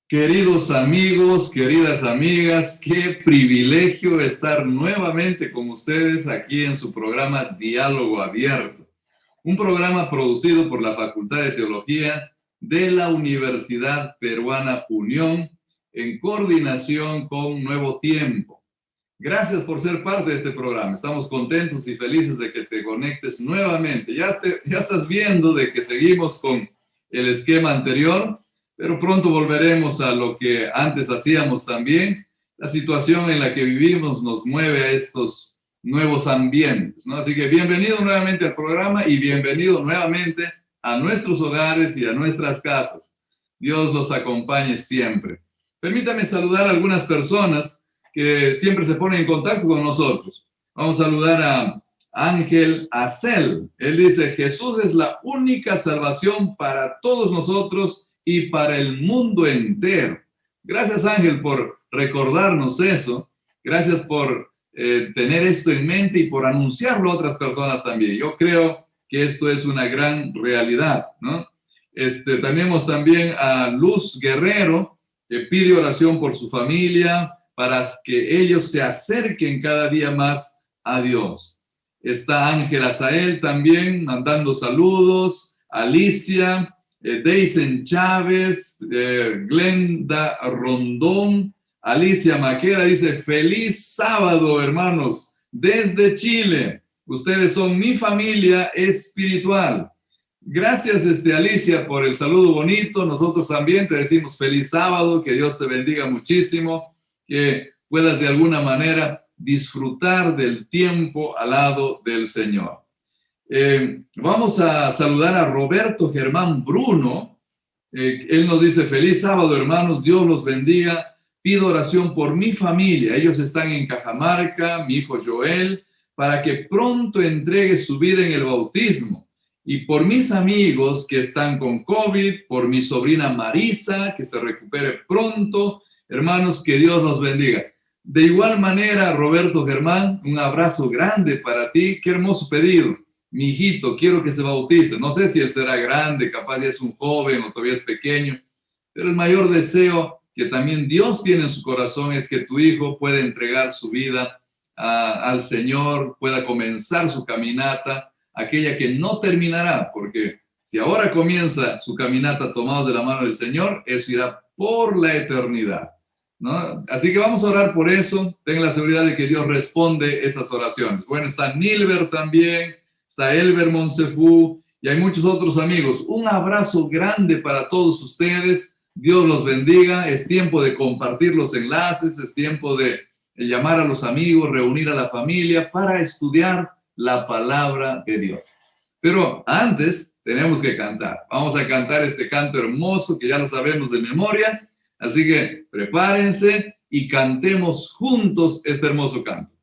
Queridos amigos, queridas amigas, qué privilegio estar nuevamente con ustedes aquí en su programa Diálogo Abierto, un programa producido por la Facultad de Teología de la Universidad Peruana Unión en coordinación con Nuevo Tiempo. Gracias por ser parte de este programa. Estamos contentos y felices de que te conectes nuevamente. Ya estás viendo de que seguimos con el esquema anterior, pero pronto volveremos a lo que antes hacíamos también. La situación en la que vivimos nos mueve a estos nuevos ambientes, ¿no? Así que bienvenido nuevamente al programa y bienvenido nuevamente a nuestros hogares y a nuestras casas. Dios los acompañe siempre. Permítame saludar a algunas personas que siempre se ponen en contacto con nosotros. Vamos a saludar a Ángel Acel. Él dice: Jesús es la única salvación para todos nosotros y para el mundo entero. Gracias, Ángel, por recordarnos eso. Gracias por tener esto en mente y por anunciarlo a otras personas también. Yo creo que esto es una gran realidad, ¿no? Tenemos también a Luz Guerrero, que pide oración por su familia, para que ellos se acerquen cada día más a Dios. Está Ángel Azael también mandando saludos, Alicia, Deisen Chávez, Glenda Rondón, Alicia Maquera dice: feliz sábado, hermanos, desde Chile. Ustedes son mi familia espiritual. Gracias, Alicia, por el saludo bonito. Nosotros también te decimos feliz sábado, que Dios te bendiga muchísimo, que puedas de alguna manera disfrutar del tiempo al lado del Señor. Vamos a saludar a Roberto Germán Bruno. Él nos dice: feliz sábado, hermanos, Dios los bendiga. Pido oración por mi familia. Ellos están en Cajamarca, mi hijo Joel, para que pronto entregue su vida en el bautismo. Y por mis amigos que están con COVID, por mi sobrina Marisa, que se recupere pronto. Hermanos, que Dios los bendiga. De igual manera, Roberto Germán, un abrazo grande para ti. Qué hermoso pedido. Mi hijito, quiero que se bautice. No sé si él será grande, capaz ya es un joven o todavía es pequeño, pero el mayor deseo que también Dios tiene en su corazón es que tu hijo pueda entregar su vida al Señor, pueda comenzar su caminata, aquella que no terminará, porque si ahora comienza su caminata tomado de la mano del Señor, eso irá por la eternidad, ¿no? Así que vamos a orar por eso. Ten la seguridad de que Dios responde esas oraciones. Bueno, está Nilber también, está Elber Monsefú y hay muchos otros amigos. Un abrazo grande para todos ustedes. Dios los bendiga. Es tiempo de compartir los enlaces, es tiempo de llamar a los amigos, reunir a la familia para estudiar la palabra de Dios. Pero antes tenemos que cantar. Vamos a cantar este canto hermoso que ya lo sabemos de memoria. Así que prepárense y cantemos juntos este hermoso canto.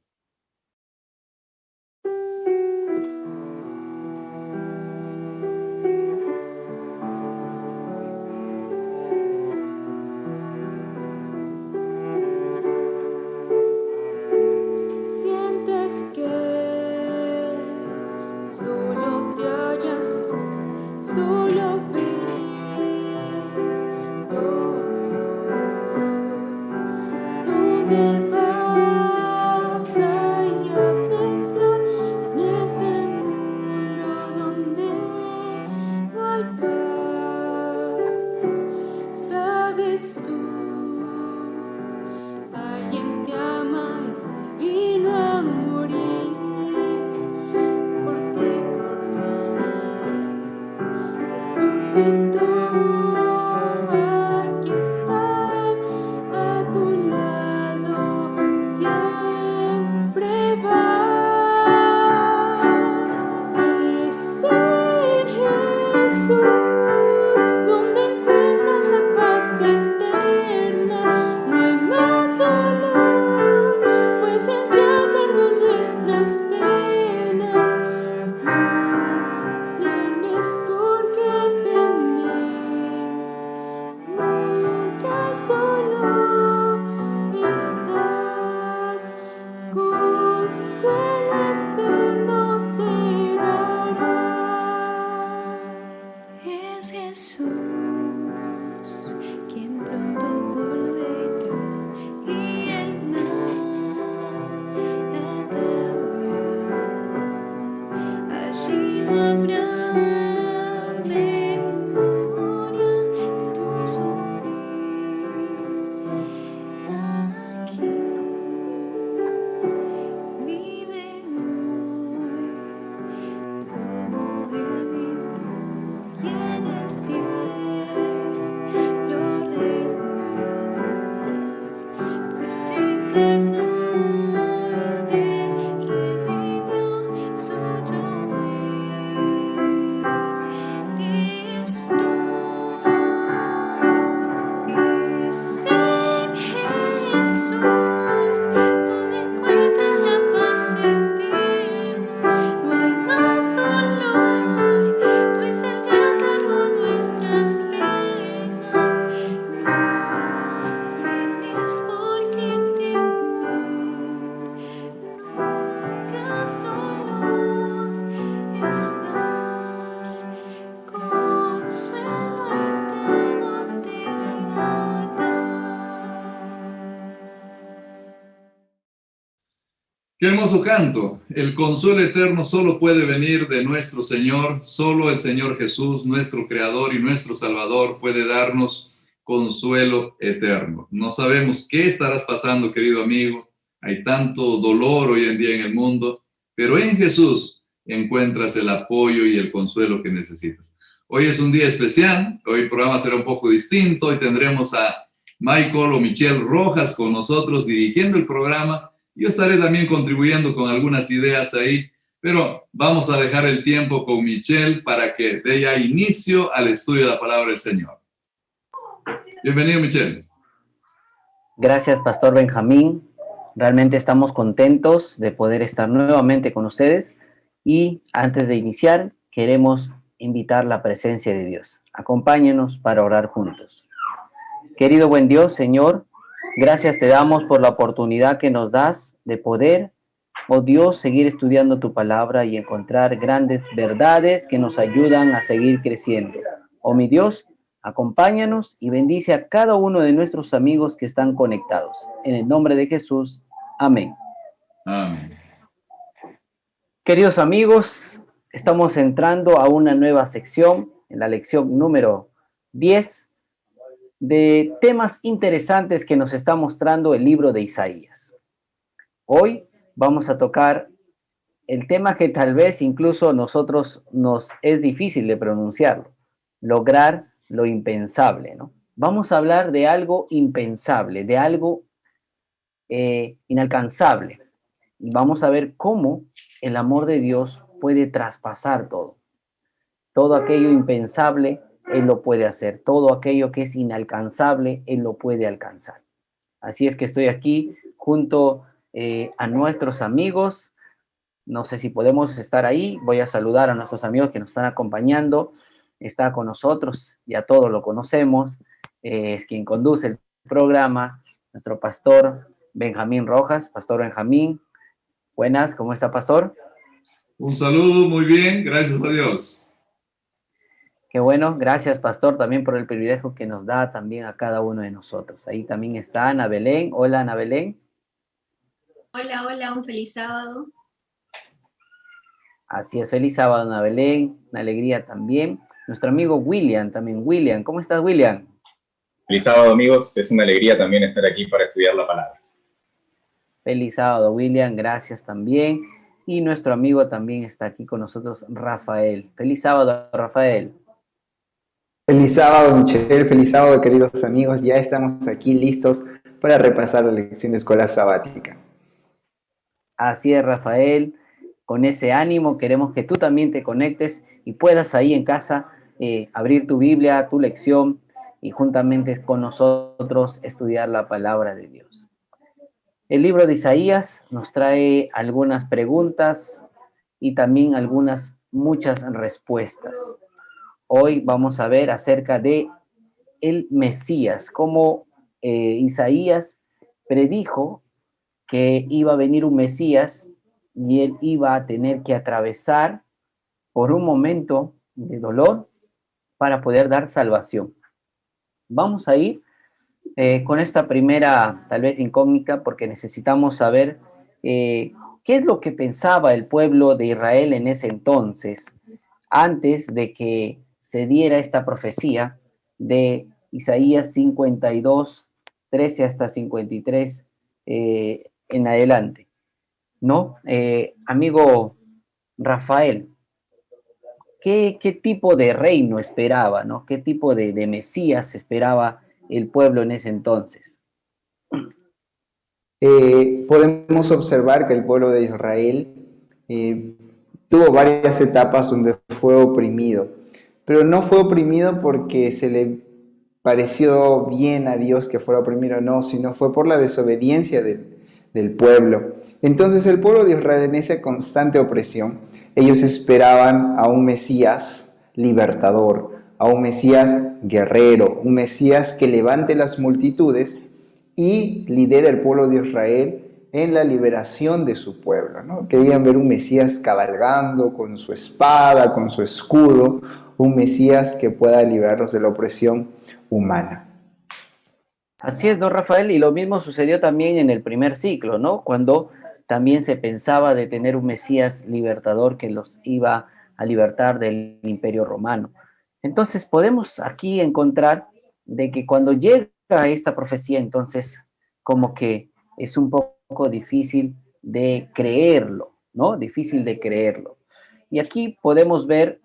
Tienes por qué temer. quien pronto volverá y el mal acabará. Allí no habrá memoria de tu sufrir. Aquí vive hoy como Él vivió y en el cielo reinarás, pues se encarnó y te redimió, suyo eres tú. Es en Jesús donde encuentras la paz eterna. No hay más dolor, pues Él ya cargó nuestras penas. No tienes por qué temer, nunca solo estás. Consuelo eterno te dará. Qué hermoso canto. El consuelo eterno solo puede venir de nuestro Señor. Solo el Señor Jesús, nuestro Creador y nuestro Salvador, puede darnos consuelo eterno. No sabemos qué estarás pasando, querido amigo. Hay tanto dolor hoy en día en el mundo, pero en Jesús encuentras el apoyo y el consuelo que necesitas. Hoy es un día especial. Hoy el programa será un poco distinto. Hoy tendremos a Michael o Michelle Rojas con nosotros dirigiendo el programa. Yo estaré también contribuyendo con algunas ideas ahí, pero vamos a dejar el tiempo con Michelle para que dé ya inicio al estudio de la palabra del Señor. Bienvenido, Michelle. Gracias, Pastor Benjamín. Realmente estamos contentos de poder estar nuevamente con ustedes y antes de iniciar queremos invitar la presencia de Dios. Acompáñenos para orar juntos. Querido buen Dios, Señor, gracias te damos por la oportunidad que nos das de poder, oh Dios, seguir estudiando tu palabra y encontrar grandes verdades que nos ayudan a seguir creciendo. Oh mi Dios, acompáñanos y bendice a cada uno de nuestros amigos que están conectados. En el nombre de Jesús, amén. Amén. Queridos amigos, estamos entrando a una nueva sección, en la lección número 10, de temas interesantes que nos está mostrando el libro de Isaías. Hoy vamos a tocar el tema que tal vez incluso nosotros nos es difícil de pronunciarlo, lograr lo impensable, ¿no? Vamos a hablar de algo impensable, de algo inalcanzable. Y vamos a ver cómo el amor de Dios puede traspasar todo. Todo aquello impensable, Él lo puede hacer. Todo aquello que es inalcanzable, Él lo puede alcanzar. Así es que estoy aquí junto a nuestros amigos. No sé si podemos estar ahí. Voy a saludar a nuestros amigos que nos están acompañando. Está con nosotros, ya todos lo conocemos. Es quien conduce el programa, nuestro pastor Benjamín Rojas. Pastor Benjamín, buenas, ¿cómo está, pastor? Un saludo, muy bien, gracias a Dios. Qué bueno, gracias, pastor, también por el privilegio que nos da también a cada uno de nosotros. Ahí también está Ana Belén. Hola, Ana Belén. Hola, hola, un feliz sábado. Así es, feliz sábado, Ana Belén, una alegría también. Nuestro amigo William también. William, ¿cómo estás, William? Feliz sábado, amigos. Es una alegría también estar aquí para estudiar la palabra. Feliz sábado, William, gracias también. Y nuestro amigo también está aquí con nosotros, Rafael. Feliz sábado, Rafael. Feliz sábado, Michelle. Feliz sábado, queridos amigos. Ya estamos aquí listos para repasar la lección de escuela sabática. Así es, Rafael. Con ese ánimo queremos que tú también te conectes y puedas ahí en casa abrir tu Biblia, tu lección y juntamente con nosotros estudiar la palabra de Dios. El libro de Isaías nos trae algunas preguntas y también muchas respuestas. Hoy vamos a ver acerca de el Mesías, cómo Isaías predijo que iba a venir un Mesías y él iba a tener que atravesar por un momento de dolor para poder dar salvación. Vamos a ir con esta primera, tal vez incógnita, porque necesitamos saber qué es lo que pensaba el pueblo de Israel en ese entonces, antes de que se diera esta profecía de Isaías 52, 13 hasta 53 en adelante, ¿no? Amigo Rafael, ¿qué tipo de reino esperaba, ¿no? ¿Qué tipo de Mesías esperaba el pueblo en ese entonces? Podemos observar que el pueblo de Israel tuvo varias etapas donde fue oprimido, pero no fue oprimido porque se le pareció bien a Dios que fuera oprimido, no, sino fue por la desobediencia del pueblo. Entonces el pueblo de Israel, en esa constante opresión, ellos esperaban a un Mesías libertador, a un Mesías guerrero, un Mesías que levante las multitudes y lidera el pueblo de Israel en la liberación de su pueblo, ¿no? Querían ver un Mesías cabalgando con su espada, con su escudo, un Mesías que pueda librarlos de la opresión humana. Así es, ¿no, Rafael? Y lo mismo sucedió también en el primer ciclo, ¿no? Cuando también se pensaba de tener un Mesías libertador que los iba a libertar del Imperio Romano. Entonces podemos aquí encontrar de que cuando llega esta profecía, entonces como que es un poco difícil de creerlo, ¿no? Difícil de creerlo. Y aquí podemos ver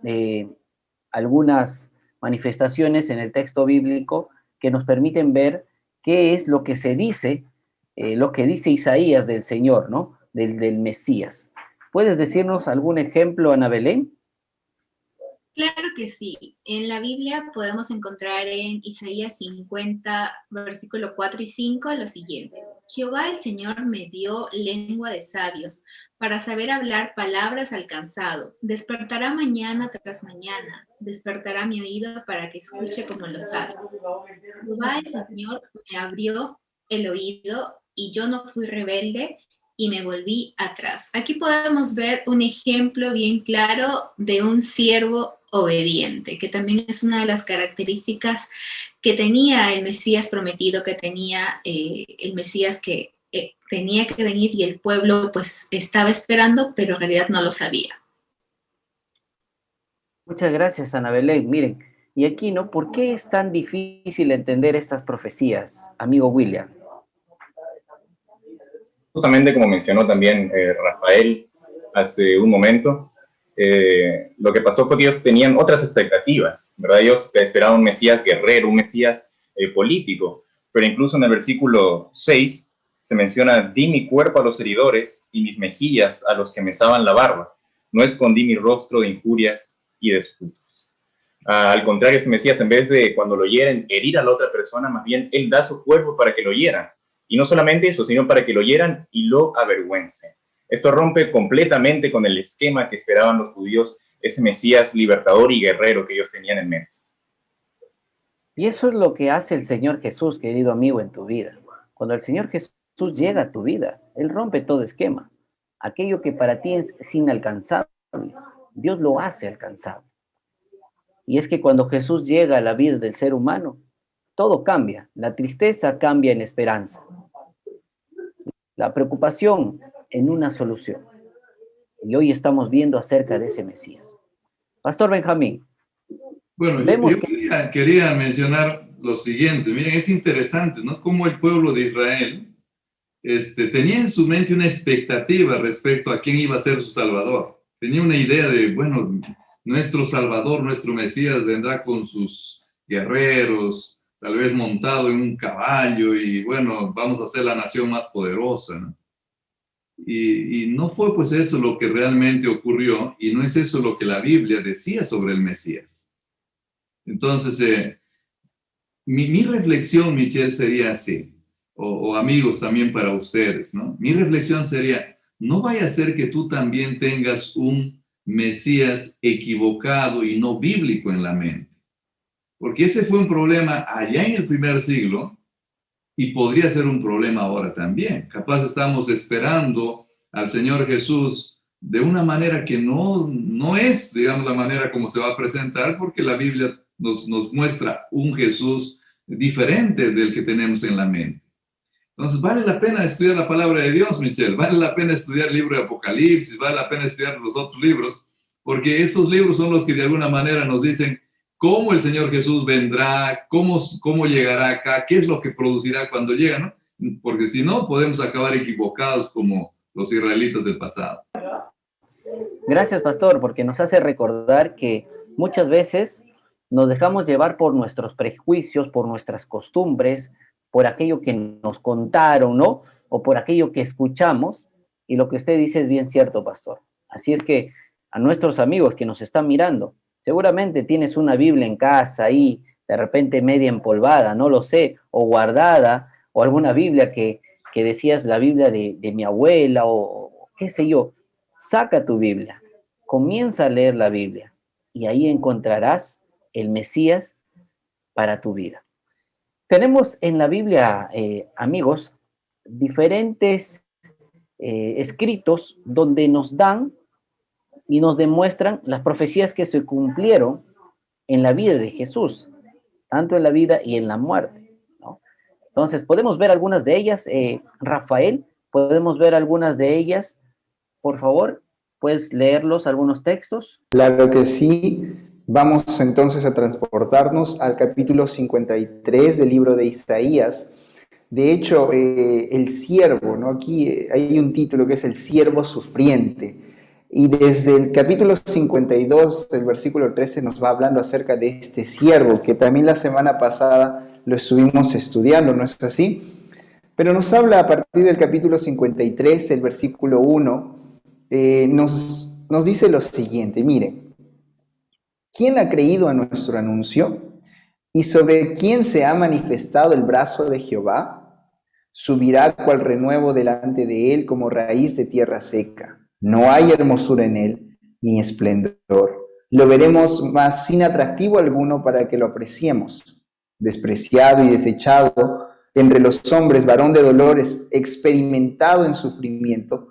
algunas manifestaciones en el texto bíblico que nos permiten ver qué es lo que se dice, lo que dice Isaías del Señor, ¿no? Del Mesías. ¿Puedes decirnos algún ejemplo, Ana Belén? Claro que sí. En la Biblia podemos encontrar en Isaías 50, versículo 4 y 5, lo siguiente. Jehová el Señor me dio lengua de sabios para saber hablar palabras al cansado. Despertará mañana tras mañana. Despertará mi oído para que escuche como los sabios. Jehová el Señor me abrió el oído y yo no fui rebelde y me volví atrás. Aquí podemos ver un ejemplo bien claro de un siervo obediente, que también es una de las características que tenía el Mesías prometido, que tenía el Mesías que tenía que venir y el pueblo pues estaba esperando, pero en realidad no lo sabía. Muchas gracias, Ana Belén. Miren, y aquí, ¿no? ¿Por qué es tan difícil entender estas profecías, amigo William? Justamente como mencionó también Rafael hace un momento, lo que pasó fue que ellos tenían otras expectativas, ¿verdad? Ellos esperaban un Mesías guerrero, un Mesías político, pero incluso en el versículo 6 se menciona: di mi cuerpo a los heridores y mis mejillas a los que mesaban la barba, no escondí mi rostro de injurias y de disputas. Al contrario, este Mesías, en vez de cuando lo hieren herir a la otra persona, más bien él da su cuerpo para que lo hieran. Y no solamente eso, sino para que lo hieran y lo avergüencen. Esto rompe completamente con el esquema que esperaban los judíos, ese Mesías libertador y guerrero que ellos tenían en mente. Y eso es lo que hace el Señor Jesús, querido amigo, en tu vida. Cuando el Señor Jesús llega a tu vida, Él rompe todo esquema. Aquello que para ti es inalcanzable, Dios lo hace alcanzable. Y es que cuando Jesús llega a la vida del ser humano, todo cambia. La tristeza cambia en esperanza. La preocupación en una solución. Y hoy estamos viendo acerca de ese Mesías. Pastor Benjamín. Bueno, yo quería mencionar lo siguiente. Miren, es interesante, ¿no? Cómo el pueblo de Israel tenía en su mente una expectativa respecto a quién iba a ser su Salvador. Tenía una idea de, bueno, nuestro Salvador, nuestro Mesías vendrá con sus guerreros, tal vez montado en un caballo y, bueno, vamos a ser la nación más poderosa, ¿no? Y no fue pues eso lo que realmente ocurrió, y no es eso lo que la Biblia decía sobre el Mesías. Entonces, mi reflexión, Michelle, sería así, o amigos también para ustedes, ¿no? Mi reflexión sería: no vaya a ser que tú también tengas un Mesías equivocado y no bíblico en la mente. Porque ese fue un problema allá en el primer siglo, y podría ser un problema ahora también. Capaz estamos esperando al Señor Jesús de una manera que no es, digamos, la manera como se va a presentar, porque la Biblia nos muestra un Jesús diferente del que tenemos en la mente. Entonces, vale la pena estudiar la palabra de Dios, Michelle. Vale la pena estudiar el libro de Apocalipsis, vale la pena estudiar los otros libros, porque esos libros son los que de alguna manera nos dicen cómo el Señor Jesús vendrá, cómo llegará acá, qué es lo que producirá cuando llega, ¿no? Porque si no, podemos acabar equivocados como los israelitas del pasado. Gracias, pastor, porque nos hace recordar que muchas veces nos dejamos llevar por nuestros prejuicios, por nuestras costumbres, por aquello que nos contaron, ¿no? O por aquello que escuchamos. Y lo que usted dice es bien cierto, pastor. Así es que a nuestros amigos que nos están mirando, seguramente tienes una Biblia en casa ahí, de repente media empolvada, no lo sé, o guardada, o alguna Biblia que decías la Biblia de mi abuela, o qué sé yo. Saca tu Biblia, comienza a leer la Biblia, y ahí encontrarás el Mesías para tu vida. Tenemos en la Biblia, amigos, diferentes escritos donde nos dan y nos demuestran las profecías que se cumplieron en la vida de Jesús, tanto en la vida y en la muerte, ¿no? Entonces, podemos ver algunas de ellas. Rafael, podemos ver algunas de ellas. Por favor, ¿puedes leerlos algunos textos? Claro que sí. Vamos entonces a transportarnos al capítulo 53 del libro de Isaías. De hecho, el siervo, ¿no? Aquí hay un título que es el siervo sufriente. Y desde el capítulo 52, el versículo 13, nos va hablando acerca de este siervo, que también la semana pasada lo estuvimos estudiando, ¿no es así? Pero nos habla a partir del capítulo 53, el versículo 1, nos dice lo siguiente, miren. ¿Quién ha creído a nuestro anuncio? ¿Y sobre quién se ha manifestado el brazo de Jehová? Subirá cual renuevo delante de él como raíz de tierra seca. No hay hermosura en él, ni esplendor. Lo veremos más sin atractivo alguno para que lo apreciemos. Despreciado y desechado entre los hombres, varón de dolores, experimentado en sufrimiento,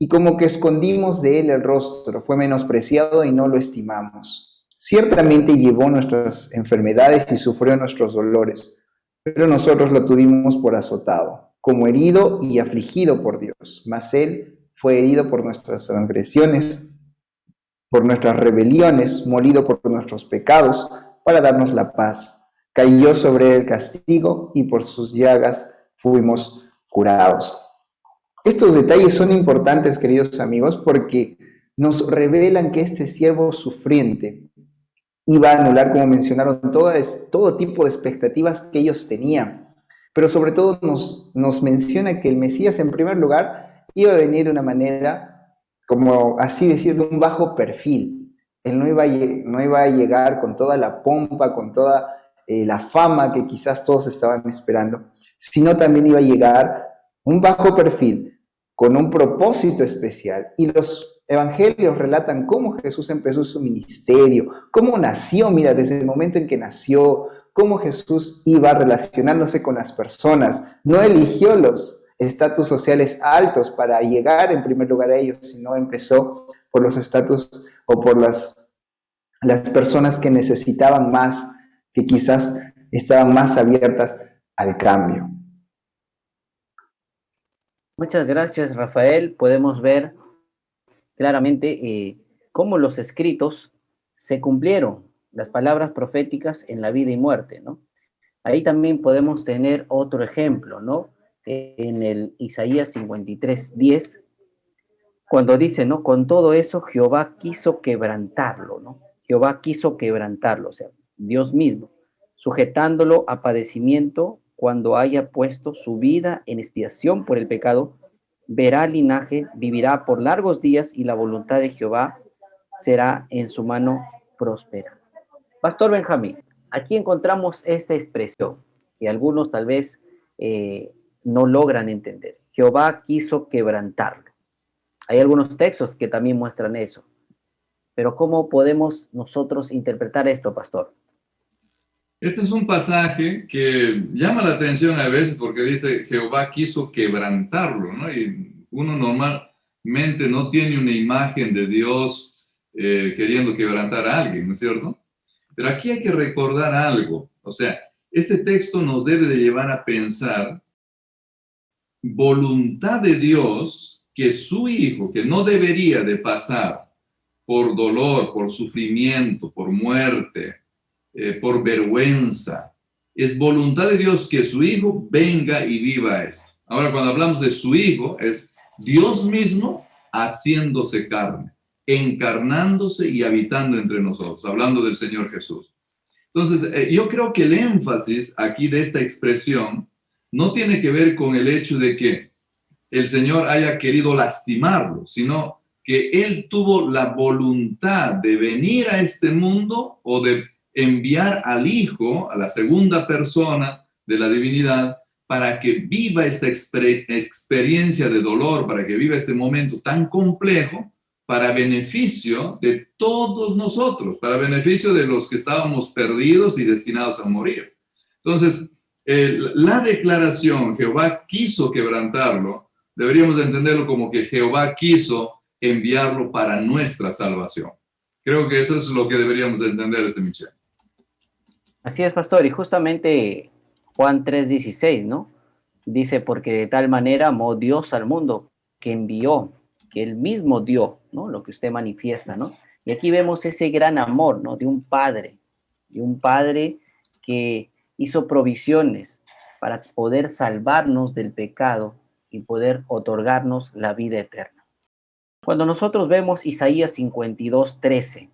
y como que escondimos de él el rostro, fue menospreciado y no lo estimamos. Ciertamente llevó nuestras enfermedades y sufrió nuestros dolores, pero nosotros lo tuvimos por azotado, como herido y afligido por Dios. Mas él fue herido por nuestras transgresiones, por nuestras rebeliones, molido por nuestros pecados, para darnos la paz. Cayó sobre él el castigo y por sus llagas fuimos curados. Estos detalles son importantes, queridos amigos, porque nos revelan que este siervo sufriente iba a anular, como mencionaron, todo tipo de expectativas que ellos tenían. Pero sobre todo nos menciona que el Mesías, en primer lugar, iba a venir de una manera, como así decir, de un bajo perfil. Él no iba a llegar con toda la pompa, con toda la fama que quizás todos estaban esperando, sino también iba a llegar un bajo perfil, con un propósito especial. Y los evangelios relatan cómo Jesús empezó su ministerio, cómo nació, mira, desde el momento en que nació, cómo Jesús iba relacionándose con las personas. No eligió los estatus sociales altos para llegar en primer lugar a ellos, sino empezó por los estatus o por las personas que necesitaban más, que quizás estaban más abiertas al cambio. Muchas gracias, Rafael. Podemos ver claramente cómo los escritos se cumplieron, las palabras proféticas en la vida y muerte, ¿no? Ahí también podemos tener otro ejemplo, ¿no? En el Isaías 53:10, cuando dice, ¿no? Con todo eso Jehová quiso quebrantarlo, ¿no? Jehová quiso quebrantarlo, o sea, Dios mismo, sujetándolo a padecimiento cuando haya puesto su vida en expiación por el pecado, verá linaje, vivirá por largos días y la voluntad de Jehová será en su mano próspera. Pastor Benjamín, aquí encontramos esta expresión que algunos tal vez no logran entender. Jehová quiso quebrantarlo. Hay algunos textos que también muestran eso. Pero ¿cómo podemos nosotros interpretar esto, pastor? Este es un pasaje que llama la atención a veces porque dice Jehová quiso quebrantarlo, ¿no? Y uno normalmente no tiene una imagen de Dios queriendo quebrantar a alguien, ¿no es cierto? Pero aquí hay que recordar algo. O sea, este texto nos debe de llevar a pensar voluntad de Dios que su Hijo, que no debería de pasar por dolor, por sufrimiento, por muerte, por vergüenza, es voluntad de Dios que su Hijo venga y viva esto. Ahora, cuando hablamos de su Hijo, es Dios mismo haciéndose carne, encarnándose y habitando entre nosotros, hablando del Señor Jesús. Entonces, yo creo que el énfasis aquí de esta expresión no tiene que ver con el hecho de que el Señor haya querido lastimarlo, sino que Él tuvo la voluntad de venir a este mundo o de enviar al Hijo, a la segunda persona de la divinidad, para que viva esta experiencia de dolor, para que viva este momento tan complejo, para beneficio de todos nosotros, para beneficio de los que estábamos perdidos y destinados a morir. Entonces, la declaración, Jehová quiso quebrantarlo, deberíamos de entenderlo como que Jehová quiso enviarlo para nuestra salvación. Creo que eso es lo que deberíamos de entender, Michel. Así es, pastor, y justamente Juan 3:16, ¿no? Dice, porque de tal manera amó Dios al mundo, que envió, que Él mismo dio, ¿no? Lo que usted manifiesta, ¿no? Y aquí vemos ese gran amor, ¿no? De un padre que hizo provisiones para poder salvarnos del pecado y poder otorgarnos la vida eterna. Cuando nosotros vemos Isaías 52:13,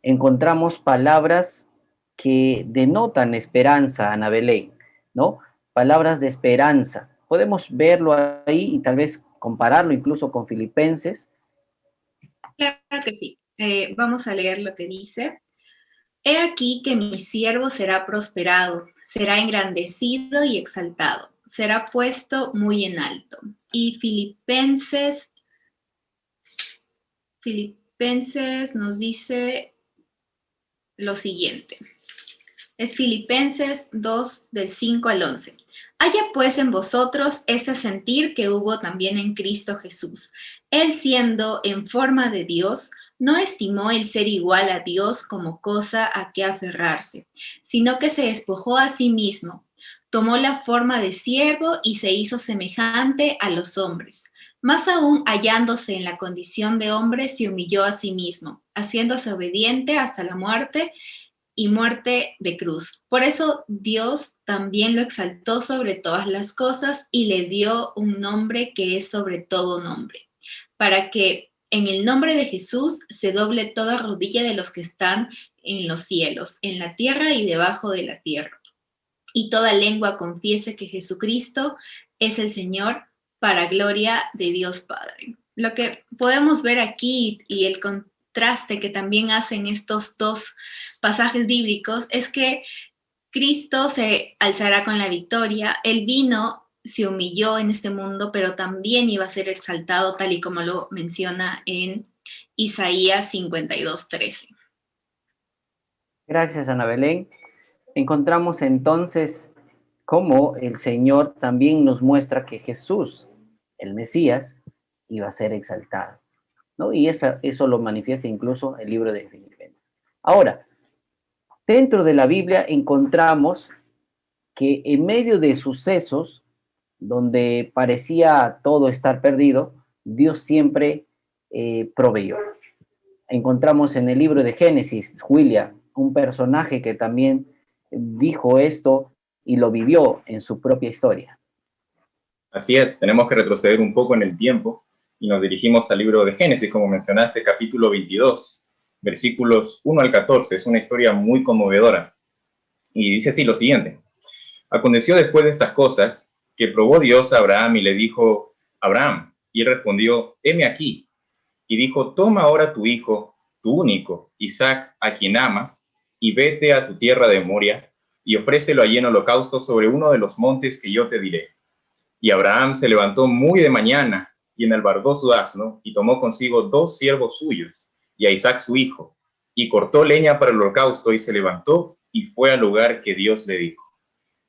encontramos palabras que denotan esperanza, Ana Belén, ¿no? Palabras de esperanza. Podemos verlo ahí y tal vez compararlo incluso con Filipenses. Claro que sí. Vamos a leer lo que dice. He aquí que mi siervo será prosperado, será engrandecido y exaltado, será puesto muy en alto. Y Filipenses nos dice lo siguiente. Es Filipenses 2, del 5 al 11. Haya pues en vosotros este sentir que hubo también en Cristo Jesús. Él, siendo en forma de Dios, no estimó el ser igual a Dios como cosa a que aferrarse, sino que se despojó a sí mismo, tomó la forma de siervo y se hizo semejante a los hombres. Más aún, hallándose en la condición de hombre, se humilló a sí mismo, haciéndose obediente hasta la muerte y muerte de cruz. Por eso Dios también lo exaltó sobre todas las cosas y le dio un nombre que es sobre todo nombre, para que en el nombre de Jesús se doble toda rodilla de los que están en los cielos, en la tierra y debajo de la tierra, y toda lengua confiese que Jesucristo es el Señor, para gloria de Dios Padre. Lo que podemos ver aquí y el contraste que también hacen estos dos pasajes bíblicos es que Cristo se alzará con la victoria. Él vino, se humilló en este mundo, pero también iba a ser exaltado, tal y como lo menciona en Isaías 52:13. Gracias, Ana Belén. Encontramos entonces cómo el Señor también nos muestra que Jesús, el Mesías, iba a ser exaltado, ¿no? Y eso lo manifiesta incluso el libro de Filipenses. Ahora, dentro de la Biblia encontramos que en medio de sucesos donde parecía todo estar perdido, Dios siempre proveyó. Encontramos en el libro de Génesis, William, un personaje que también dijo esto y lo vivió en su propia historia. Así es, tenemos que retroceder un poco en el tiempo y nos dirigimos al libro de Génesis, como mencionaste, capítulo 22, versículos 1 al 14. Es una historia muy conmovedora. Y dice así lo siguiente. Aconteció después de estas cosas que probó Dios a Abraham y le dijo, Abraham, y él respondió, heme aquí. Y dijo, toma ahora tu hijo, tu único, Isaac, a quien amas, y vete a tu tierra de Moria, y ofrécelo allí en holocausto sobre uno de los montes que yo te diré. Y Abraham se levantó muy de mañana, y enalbardó su asno, y tomó consigo 2 siervos suyos, y a Isaac su hijo, y cortó leña para el holocausto, y se levantó, y fue al lugar que Dios le dijo.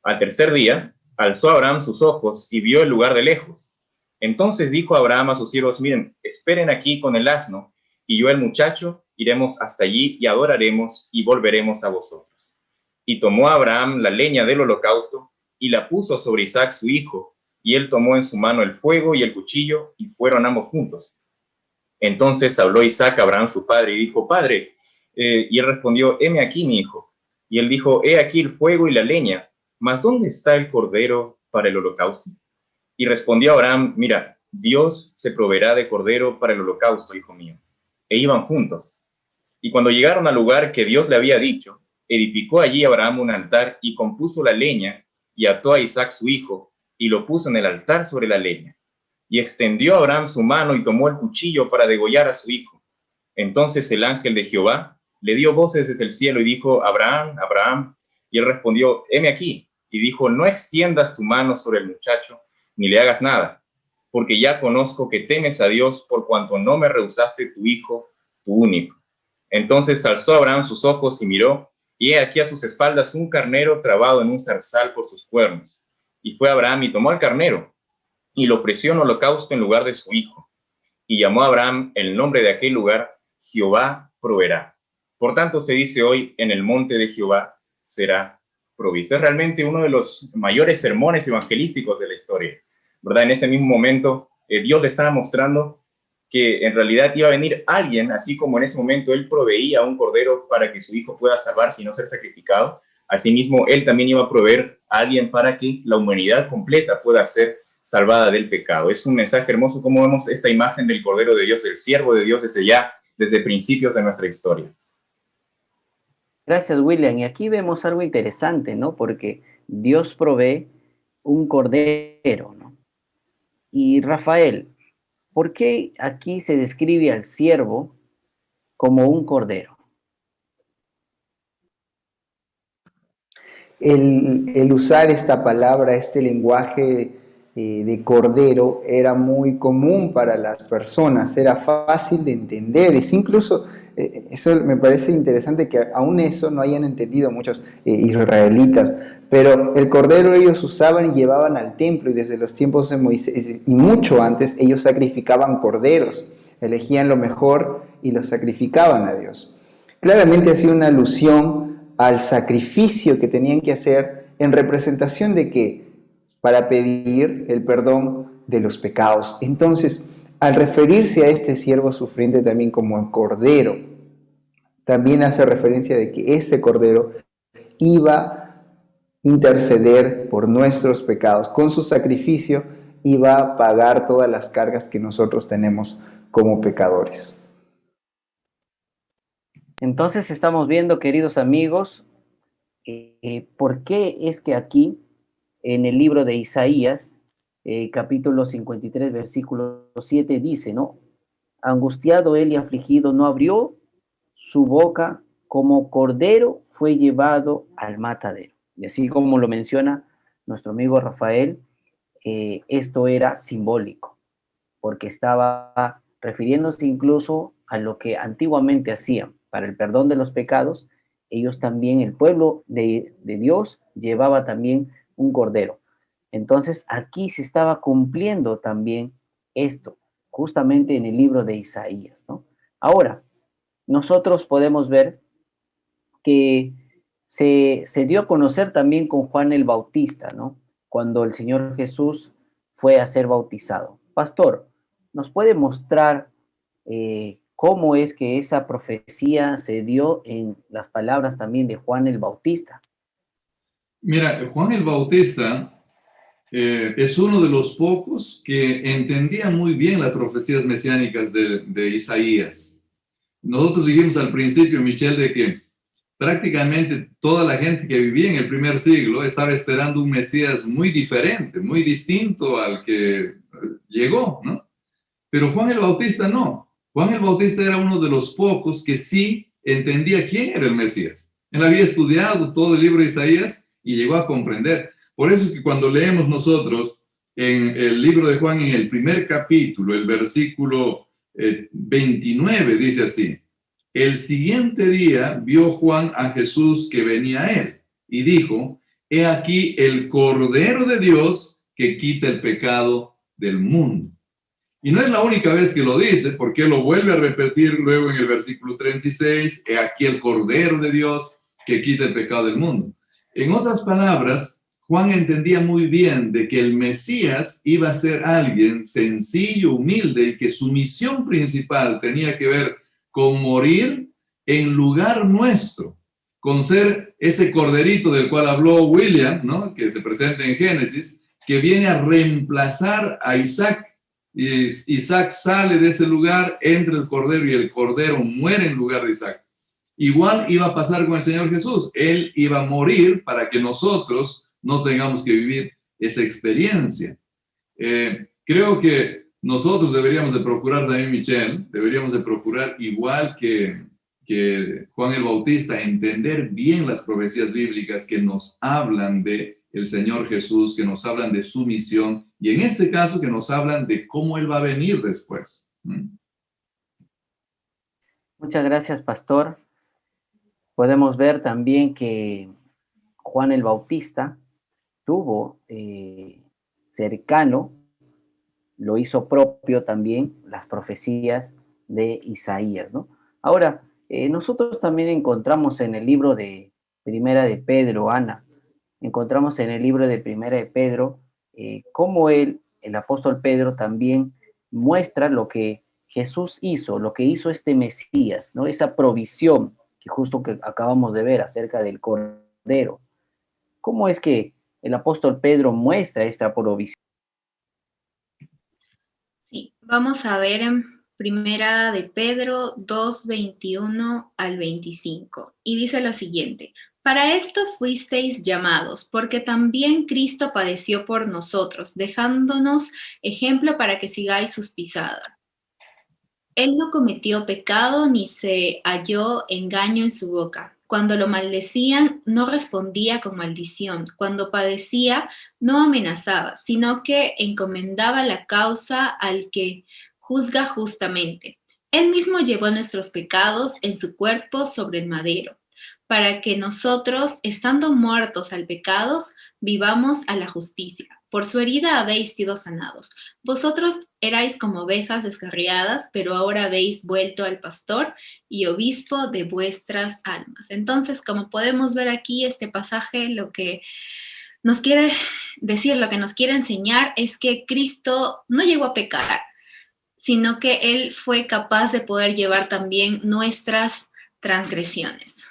Al tercer día, alzó Abraham sus ojos, y vio el lugar de lejos. Entonces dijo Abraham a sus siervos, miren, esperen aquí con el asno, y yo el muchacho iremos hasta allí y adoraremos y volveremos a vosotros. Y tomó Abraham la leña del holocausto y la puso sobre Isaac su hijo, y él tomó en su mano el fuego y el cuchillo, y fueron ambos juntos. Entonces habló Isaac a Abraham su padre, y dijo: Padre. Y él respondió: heme aquí, mi hijo. Y él dijo: he aquí el fuego y la leña, mas ¿dónde está el cordero para el holocausto? Y respondió Abraham: mira, Dios se proveerá de cordero para el holocausto, hijo mío. E iban juntos. Y cuando llegaron al lugar que Dios le había dicho, edificó allí Abraham un altar y compuso la leña, y ató a Isaac su hijo, y lo puso en el altar sobre la leña. Y extendió Abraham su mano y tomó el cuchillo para degollar a su hijo. Entonces el ángel de Jehová le dio voces desde el cielo y dijo: Abraham, Abraham. Y él respondió: heme aquí. Y dijo: no extiendas tu mano sobre el muchacho, ni le hagas nada, porque ya conozco que temes a Dios, por cuanto no me rehusaste tu hijo, tu único. Entonces alzó Abraham sus ojos y miró, y he aquí a sus espaldas un carnero trabado en un zarzal por sus cuernos. Y fue Abraham y tomó al carnero, y lo ofreció en holocausto en lugar de su hijo. Y llamó a Abraham el nombre de aquel lugar: Jehová proveerá. Por tanto se dice hoy: en el monte de Jehová será provisto. Es realmente uno de los mayores sermones evangelísticos de la historia, ¿verdad? En ese mismo momento, Dios le estaba mostrando que en realidad iba a venir alguien, así como en ese momento él proveía un cordero para que su hijo pueda salvarse y no ser sacrificado. Asimismo, él también iba a proveer a alguien para que la humanidad completa pueda ser salvada del pecado. Es un mensaje hermoso como vemos esta imagen del Cordero de Dios, del siervo de Dios, desde principios de nuestra historia. Gracias, William. Y aquí vemos algo interesante, ¿no? Porque Dios provee un cordero, ¿no? Y Rafael, ¿por qué aquí se describe al siervo como un cordero? El usar esta palabra, este lenguaje de cordero, era muy común para las personas, era fácil de entender. Es incluso, eso me parece interesante que aún eso no hayan entendido muchos israelitas, pero el cordero ellos usaban y llevaban al templo, y desde los tiempos de Moisés y mucho antes ellos sacrificaban corderos, elegían lo mejor y lo sacrificaban a Dios. Claramente hacía una alusión al sacrificio que tenían que hacer en representación de que para pedir el perdón de los pecados. Entonces, al referirse a este siervo sufriente también como el cordero, también hace referencia de que este cordero iba a interceder por nuestros pecados. Con su sacrificio iba a pagar todas las cargas que nosotros tenemos como pecadores. Entonces estamos viendo, queridos amigos, por qué es que aquí, en el libro de Isaías, capítulo 53, versículo 7, dice, ¿no? Angustiado él y afligido, no abrió su boca, como cordero fue llevado al matadero. Y así como lo menciona nuestro amigo Rafael, esto era simbólico, porque estaba refiriéndose incluso a lo que antiguamente hacían para el perdón de los pecados. Ellos también, el pueblo de Dios, llevaba también un cordero. Entonces aquí se estaba cumpliendo también esto, justamente en el libro de Isaías, ¿no? Ahora, nosotros podemos ver que se dio a conocer también con Juan el Bautista, ¿no? Cuando el Señor Jesús fue a ser bautizado. Pastor, ¿nos puede mostrar cómo es que esa profecía se dio en las palabras también de Juan el Bautista? Mira, Juan el Bautista es uno de los pocos que entendía muy bien las profecías mesiánicas de Isaías. Nosotros dijimos al principio, Michelle, de que prácticamente toda la gente que vivía en el primer siglo estaba esperando un Mesías muy diferente, muy distinto al que llegó, ¿no? Pero Juan el Bautista no. Juan el Bautista era uno de los pocos que sí entendía quién era el Mesías. Él había estudiado todo el libro de Isaías y llegó a comprender. Por eso es que cuando leemos nosotros en el libro de Juan, en el primer capítulo, el versículo 29, dice así: el siguiente día vio Juan a Jesús que venía a él y dijo: he aquí el Cordero de Dios que quita el pecado del mundo. Y no es la única vez que lo dice, porque lo vuelve a repetir luego en el versículo 36, he aquí el Cordero de Dios que quita el pecado del mundo. En otras palabras, Juan entendía muy bien de que el Mesías iba a ser alguien sencillo, humilde, y que su misión principal tenía que ver con morir en lugar nuestro, con ser ese corderito del cual habló William, ¿no? Que se presenta en Génesis, que viene a reemplazar a Isaac. Y Isaac sale de ese lugar, entra el cordero y el cordero muere en lugar de Isaac. Igual iba a pasar con el Señor Jesús. Él iba a morir para que nosotros no tengamos que vivir esa experiencia. Creo que nosotros deberíamos de procurar también, Michelle, deberíamos de procurar igual que Juan el Bautista, entender bien las profecías bíblicas que nos hablan de el Señor Jesús, que nos hablan de su misión, y en este caso que nos hablan de cómo Él va a venir después. Muchas gracias, pastor. Podemos ver también que Juan el Bautista tuvo cercano, lo hizo propio también, las profecías de Isaías, ¿no? Ahora, nosotros también encontramos en el libro de Primera de Pedro, Ana, encontramos en el libro de Primera de Pedro, cómo el apóstol Pedro también muestra lo que Jesús hizo, lo que hizo este Mesías, ¿no? Esa provisión que justo que acabamos de ver acerca del Cordero. ¿Cómo es que el apóstol Pedro muestra esta provisión? Sí, vamos a ver en Primera de Pedro 2, 21 al 25. Y dice lo siguiente: para esto fuisteis llamados, porque también Cristo padeció por nosotros, dejándonos ejemplo para que sigáis sus pisadas. Él no cometió pecado ni se halló engaño en su boca. Cuando lo maldecían, no respondía con maldición. Cuando padecía, no amenazaba, sino que encomendaba la causa al que juzga justamente. Él mismo llevó nuestros pecados en su cuerpo sobre el madero, para que nosotros, estando muertos al pecado, vivamos a la justicia. Por su herida habéis sido sanados. Vosotros erais como ovejas descarriadas, pero ahora habéis vuelto al pastor y obispo de vuestras almas. Entonces, como podemos ver aquí, este pasaje lo que nos quiere decir, lo que nos quiere enseñar es que Cristo no llegó a pecar, sino que Él fue capaz de poder llevar también nuestras transgresiones.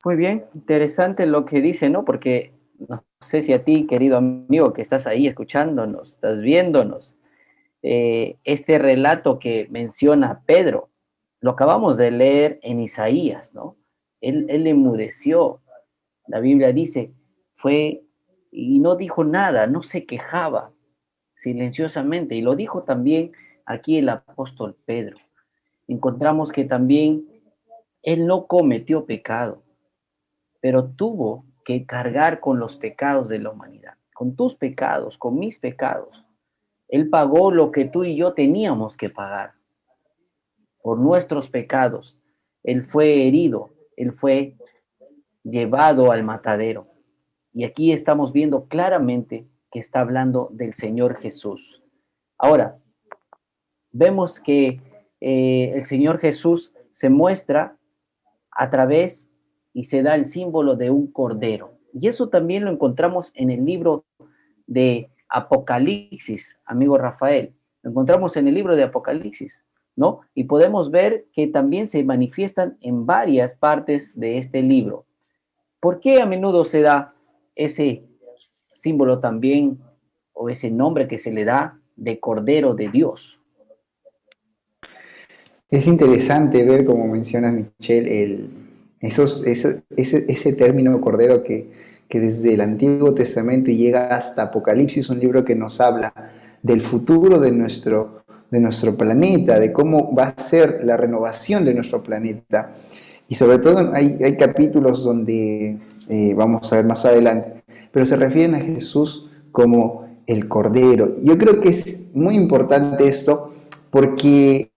Muy bien, interesante lo que dice, ¿no? Porque no sé si a ti, querido amigo, que estás ahí escuchándonos, estás viéndonos, este relato que menciona Pedro, lo acabamos de leer en Isaías, ¿no? Él enmudeció, la Biblia dice, fue y no dijo nada, no se quejaba silenciosamente, y lo dijo también aquí el apóstol Pedro. Encontramos que también él no cometió pecado, pero tuvo que cargar con los pecados de la humanidad, con tus pecados, con mis pecados. Él pagó lo que tú y yo teníamos que pagar por nuestros pecados. Él fue herido, él fue llevado al matadero. Y aquí estamos viendo claramente que está hablando del Señor Jesús. Ahora, vemos que el Señor Jesús se muestra a través y se da el símbolo de un cordero. Y eso también lo encontramos en el libro de Apocalipsis, amigo Rafael. Lo encontramos en el libro de Apocalipsis, ¿no? Y podemos ver que también se manifiestan en varias partes de este libro. ¿Por qué a menudo se da ese símbolo también, o ese nombre que se le da de Cordero de Dios? Es interesante ver, como menciona Michelle, ese término cordero que desde el Antiguo Testamento llega hasta Apocalipsis, un libro que nos habla del futuro de nuestro planeta, de cómo va a ser la renovación de nuestro planeta. Y sobre todo hay capítulos donde vamos a ver más adelante, pero se refieren a Jesús como el Cordero. Yo creo que es muy importante esto porque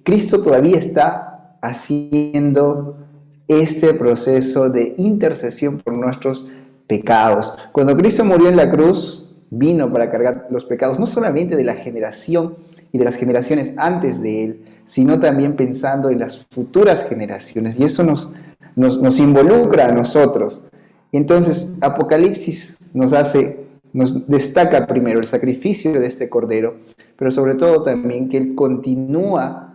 Cristo todavía está haciendo este proceso de intercesión por nuestros pecados. Cuando Cristo murió en la cruz, vino para cargar los pecados, no solamente de la generación y de las generaciones antes de él, sino también pensando en las futuras generaciones. Y eso nos involucra a nosotros. Entonces, Apocalipsis nos destaca primero el sacrificio de este Cordero, pero sobre todo también que Él continúa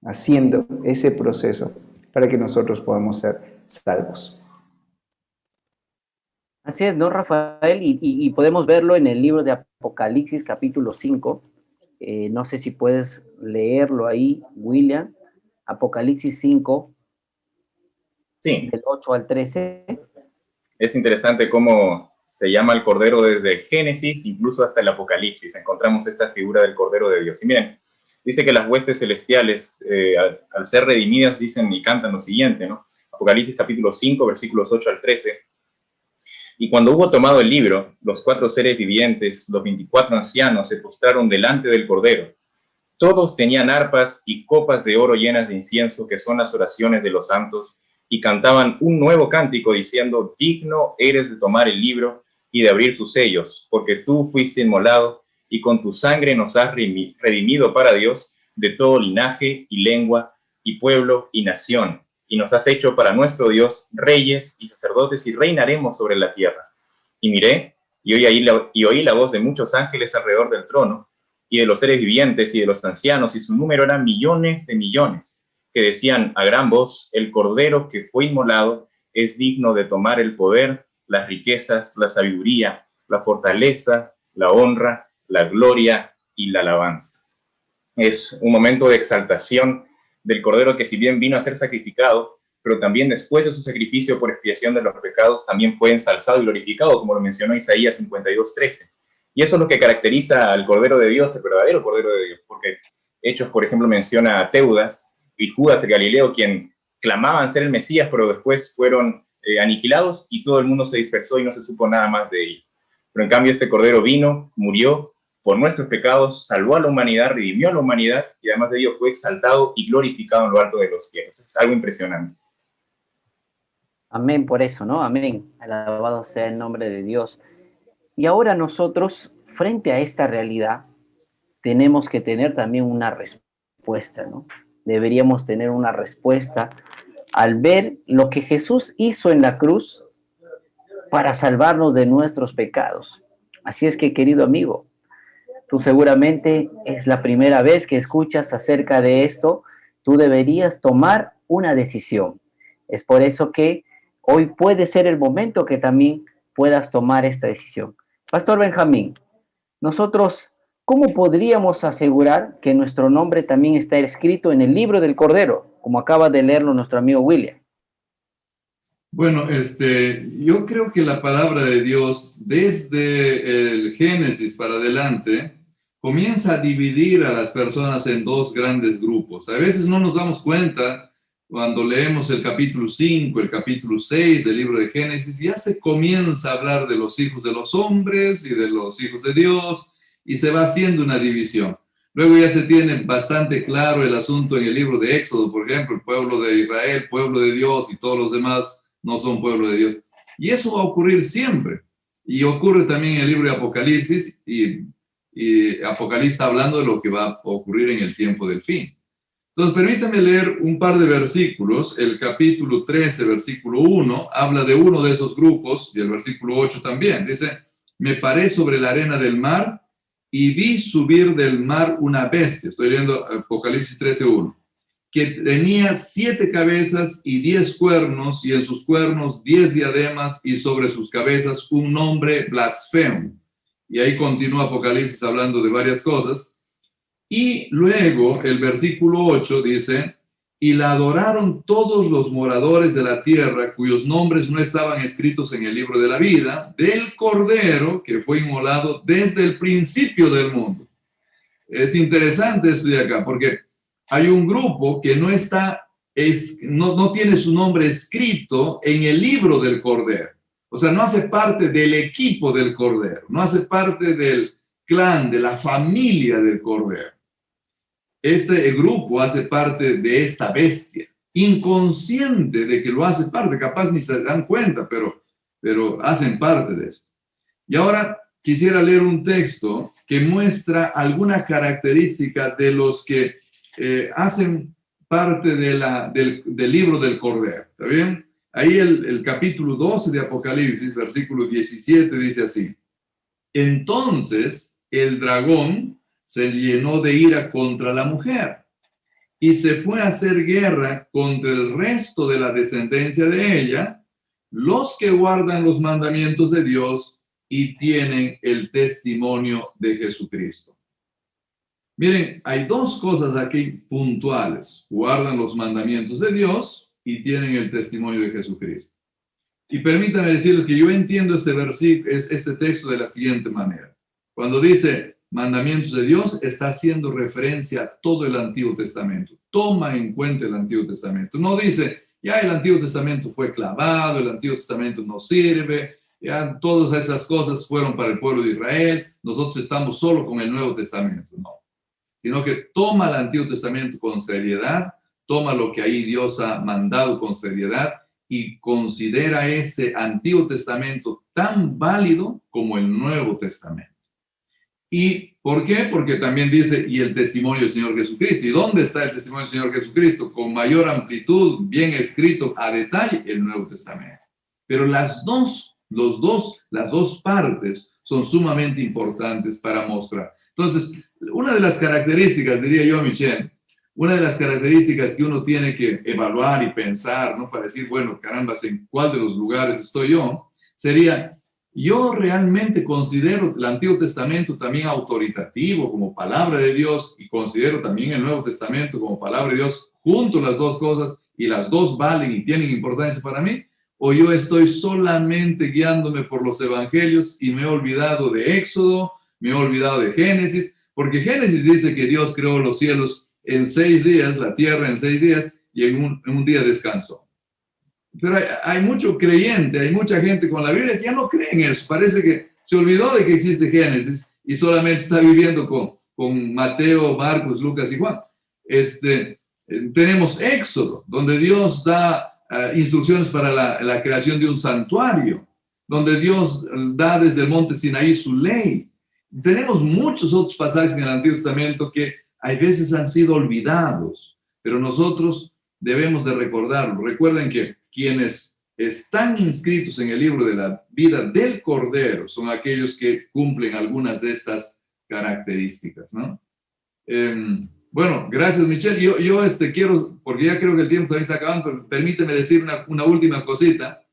haciendo ese proceso para que nosotros podamos ser salvos. Así es, ¿no, Rafael? Y podemos verlo en el libro de Apocalipsis, capítulo 5. No sé si puedes leerlo ahí, William. Apocalipsis 5, Sí, del 8 al 13. es interesante cómo se llama el Cordero desde Génesis, incluso hasta el Apocalipsis. Encontramos esta figura del Cordero de Dios. Y miren, dice que las huestes celestiales, al ser redimidas, dicen y cantan lo siguiente, ¿no? Apocalipsis capítulo 5, versículos 8 al 13. Y cuando hubo tomado el libro, los 4 seres vivientes, los 24 ancianos, se postraron delante del Cordero. Todos tenían arpas y copas de oro llenas de incienso, que son las oraciones de los santos, y cantaban un nuevo cántico diciendo: digno eres de tomar el libro y de abrir sus sellos, porque tú fuiste inmolado y con tu sangre nos has redimido para Dios de todo linaje y lengua y pueblo y nación, y nos has hecho para nuestro Dios reyes y sacerdotes, y reinaremos sobre la tierra. Y miré y oí la voz de muchos ángeles alrededor del trono, y de los seres vivientes y de los ancianos, y su número eran millones de millones, que decían a gran voz: el Cordero que fue inmolado es digno de tomar el poder, las riquezas, la sabiduría, la fortaleza, la honra, la gloria y la alabanza. Es un momento de exaltación del Cordero, que si bien vino a ser sacrificado, pero también después de su sacrificio por expiación de los pecados, también fue ensalzado y glorificado, como lo mencionó Isaías 52:13. Y eso es lo que caracteriza al Cordero de Dios, el verdadero Cordero de Dios, porque Hechos, por ejemplo, menciona a Teudas y Judas el Galileo, quien clamaban ser el Mesías, pero después fueron aniquilados y todo el mundo se dispersó y no se supo nada más de ellos. Pero en cambio este Cordero vino, murió por nuestros pecados, salvó a la humanidad, redimió a la humanidad, y además de ello fue exaltado y glorificado en lo alto de los cielos. Es algo impresionante. Amén por eso, ¿no? Amén. Alabado sea el nombre de Dios. Y ahora nosotros, frente a esta realidad, tenemos que tener también una respuesta, ¿no? Deberíamos tener una respuesta al ver lo que Jesús hizo en la cruz para salvarnos de nuestros pecados. Así es que, querido amigo, tú seguramente es la primera vez que escuchas acerca de esto. Tú deberías tomar una decisión. Es por eso que hoy puede ser el momento que también puedas tomar esta decisión. Pastor Benjamín, nosotros, ¿cómo podríamos asegurar que nuestro nombre también está escrito en el libro del Cordero, como acaba de leerlo nuestro amigo William? Bueno, yo creo que la palabra de Dios, desde el Génesis para adelante, comienza a dividir a las personas en dos grandes grupos. A veces no nos damos cuenta cuando leemos el capítulo 5, el capítulo 6 del libro de Génesis, ya se comienza a hablar de los hijos de los hombres y de los hijos de Dios, y se va haciendo una división. Luego ya se tiene bastante claro el asunto en el libro de Éxodo, por ejemplo, el pueblo de Israel, pueblo de Dios, y todos los demás no son pueblo de Dios. Y eso va a ocurrir siempre. Y ocurre también en el libro de Apocalipsis, y Apocalipsis está hablando de lo que va a ocurrir en el tiempo del fin. Entonces, permítame leer un par de versículos. El capítulo 13, versículo 1, habla de uno de esos grupos, y el versículo 8 también. Dice: me paré sobre la arena del mar y vi subir del mar una bestia. Estoy leyendo Apocalipsis 13, 1. Que tenía 7 cabezas y 10 cuernos, y en sus cuernos 10 diademas, y sobre sus cabezas un nombre blasfemo. Y ahí continúa Apocalipsis hablando de varias cosas. Y luego el versículo 8 dice: y la adoraron todos los moradores de la tierra, cuyos nombres no estaban escritos en el libro de la vida, del Cordero que fue inmolado desde el principio del mundo. Es interesante esto de acá, porque hay un grupo que no tiene su nombre escrito en el libro del Cordero. O sea, no hace parte del equipo del Cordero, no hace parte del clan, de la familia del Cordero. Este grupo hace parte de esta bestia, inconsciente de que lo hace parte, capaz ni se dan cuenta, pero hacen parte de esto. Y ahora, quisiera leer un texto que muestra alguna característica de los que hacen parte del libro del Cordero. ¿Está bien? Ahí el capítulo 12 de Apocalipsis, versículo 17, dice así: entonces el dragón se llenó de ira contra la mujer y se fue a hacer guerra contra el resto de la descendencia de ella, los que guardan los mandamientos de Dios y tienen el testimonio de Jesucristo. Miren, hay dos cosas aquí puntuales: guardan los mandamientos de Dios y tienen el testimonio de Jesucristo. Y permítanme decirles que yo entiendo este texto de la siguiente manera. Cuando dice mandamientos de Dios, está haciendo referencia a todo el Antiguo Testamento. Toma en cuenta el Antiguo Testamento. No dice, ya el Antiguo Testamento fue clavado, el Antiguo Testamento no sirve, ya todas esas cosas fueron para el pueblo de Israel, nosotros estamos solo con el Nuevo Testamento. No, sino que toma el Antiguo Testamento con seriedad, toma lo que ahí Dios ha mandado con seriedad y considera ese Antiguo Testamento tan válido como el Nuevo Testamento. ¿Y por qué? Porque también dice, y el testimonio del Señor Jesucristo. ¿Y dónde está el testimonio del Señor Jesucristo? Con mayor amplitud, bien escrito a detalle, el Nuevo Testamento. Pero las dos partes son sumamente importantes para mostrar. Entonces, una de las características, diría yo, Michelle, una de las características que uno tiene que evaluar y pensar, ¿no? Para decir, bueno, caramba, ¿en cuál de los lugares estoy yo? Sería, yo realmente considero el Antiguo Testamento también autoritativo como palabra de Dios y considero también el Nuevo Testamento como palabra de Dios, junto las dos cosas, y las dos valen y tienen importancia para mí, o yo estoy solamente guiándome por los evangelios y me he olvidado de Éxodo, me he olvidado de Génesis, porque Génesis dice que Dios creó los cielos en 6 días, la tierra en 6 días, y en un día descansó. Pero hay mucho creyente, hay mucha gente con la Biblia que ya no cree en eso. Parece que se olvidó de que existe Génesis y solamente está viviendo con Mateo, Marcos, Lucas y Juan. Tenemos Éxodo, donde Dios da instrucciones para la creación de un santuario, donde Dios da desde el monte Sinaí su ley. Tenemos muchos otros pasajes en el Antiguo Testamento que hay veces han sido olvidados, pero nosotros debemos de recordarlo. Recuerden que quienes están inscritos en el libro de la vida del Cordero son aquellos que cumplen algunas de estas características, ¿no? Bueno, gracias, Michelle. Yo quiero, porque ya creo que el tiempo también está acabando, pero permíteme decir una última cosita.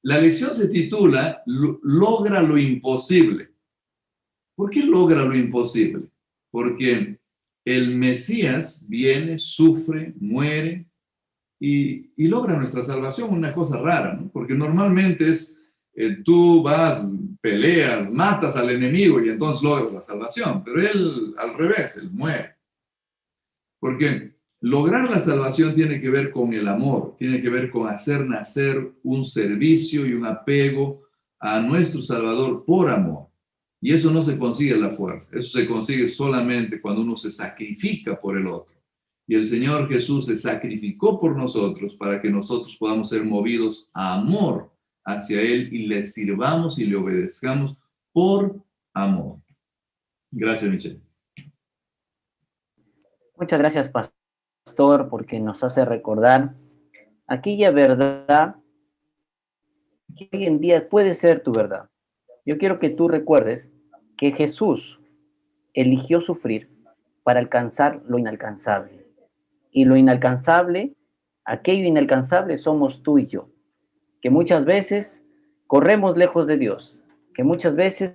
La lección se titula Logra lo imposible. ¿Por qué logra lo imposible? Porque el Mesías viene, sufre, muere y logra nuestra salvación, una cosa rara, ¿no? Porque normalmente tú vas, peleas, matas al enemigo y entonces logras la salvación, pero él al revés, él muere. Porque lograr la salvación tiene que ver con el amor, tiene que ver con hacer nacer un servicio y un apego a nuestro Salvador por amor. Y eso no se consigue a la fuerza, eso se consigue solamente cuando uno se sacrifica por el otro. Y el Señor Jesús se sacrificó por nosotros para que nosotros podamos ser movidos a amor hacia Él y le sirvamos y le obedezcamos por amor. Gracias, Michelle. Muchas gracias, Pastor, porque nos hace recordar aquella verdad que hoy en día puede ser tu verdad. Yo quiero que tú recuerdes que Jesús eligió sufrir para alcanzar lo inalcanzable. Y lo inalcanzable, aquello inalcanzable somos tú y yo, que muchas veces corremos lejos de Dios, que muchas veces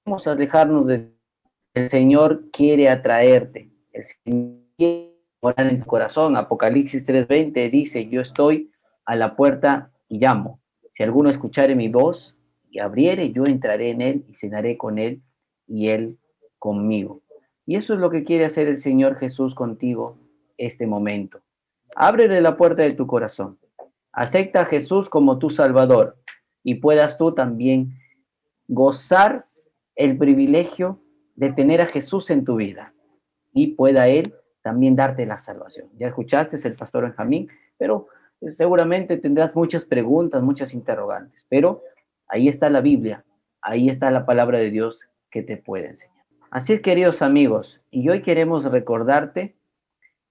vamos a alejarnos de Dios. El Señor quiere atraerte, el Señor quiere morar en tu corazón. Apocalipsis 3:20 dice, yo estoy a la puerta y llamo. Si alguno escuchare mi voz y abriere, yo entraré en él y cenaré con él y él conmigo. Y eso es lo que quiere hacer el Señor Jesús contigo este momento. Ábrele la puerta de tu corazón. Acepta a Jesús como tu Salvador y puedas tú también gozar el privilegio de tener a Jesús en tu vida y pueda Él también darte la salvación. Ya escuchaste el pastor Benjamín, pero seguramente tendrás muchas preguntas, muchas interrogantes, pero Ahí está la Biblia, ahí está la palabra de Dios que te puede enseñar. Así es, queridos amigos, y hoy queremos recordarte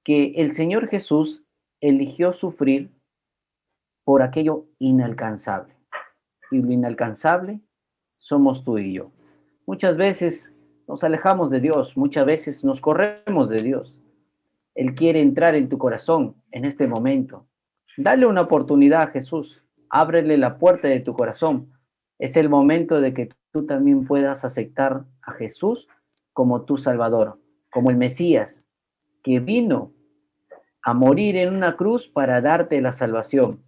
que el Señor Jesús eligió sufrir por aquello inalcanzable. Y lo inalcanzable somos tú y yo. Muchas veces nos alejamos de Dios, muchas veces nos corremos de Dios. Él quiere entrar en tu corazón en este momento. Dale una oportunidad a Jesús. Ábrele la puerta de tu corazón. Es el momento de que tú también puedas aceptar a Jesús como tu Salvador, como el Mesías, que vino a morir en una cruz para darte la salvación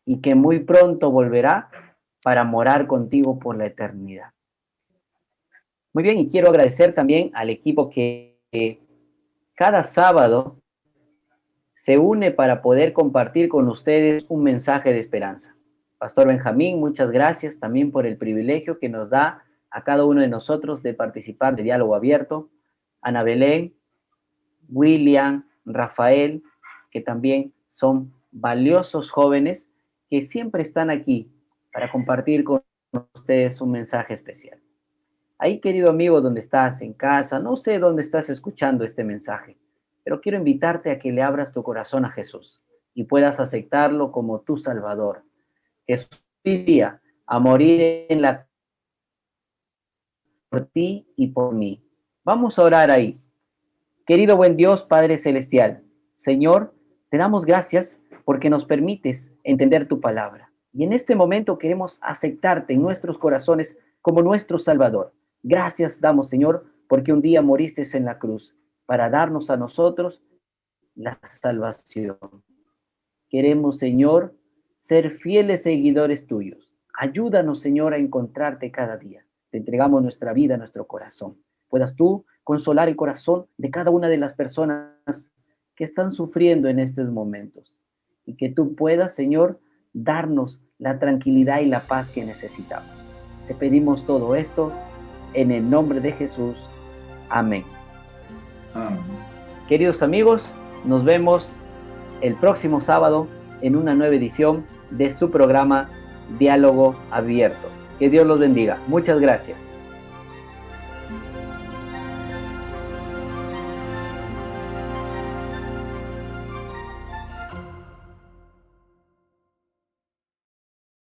y que muy pronto volverá para morar contigo por la eternidad. Muy bien, y quiero agradecer también al equipo que cada sábado se une para poder compartir con ustedes un mensaje de esperanza. Pastor Benjamín, muchas gracias también por el privilegio que nos da a cada uno de nosotros de participar de Diálogo Abierto. Ana Belén, William, Rafael, que también son valiosos jóvenes que siempre están aquí para compartir con ustedes un mensaje especial. Ahí, querido amigo, donde estás, en casa, no sé dónde estás escuchando este mensaje, pero quiero invitarte a que le abras tu corazón a Jesús y puedas aceptarlo como tu Salvador. Jesús vivía a morir en la por ti y por mí. Vamos a orar ahí. Querido buen Dios, Padre Celestial, Señor, te damos gracias porque nos permites entender tu palabra. Y en este momento queremos aceptarte en nuestros corazones como nuestro Salvador. Gracias damos, Señor, porque un día moriste en la cruz para darnos a nosotros la salvación. Queremos, Señor, ser fieles seguidores tuyos. Ayúdanos, Señor, a encontrarte cada día. Te entregamos nuestra vida, nuestro corazón. Puedas tú consolar el corazón de cada una de las personas que están sufriendo en estos momentos. Y que tú puedas, Señor, darnos la tranquilidad y la paz que necesitamos. Te pedimos todo esto en el nombre de Jesús. Amén. Amén. Queridos amigos, nos vemos el próximo sábado en una nueva edición de su programa Diálogo Abierto. Que Dios los bendiga. Muchas gracias.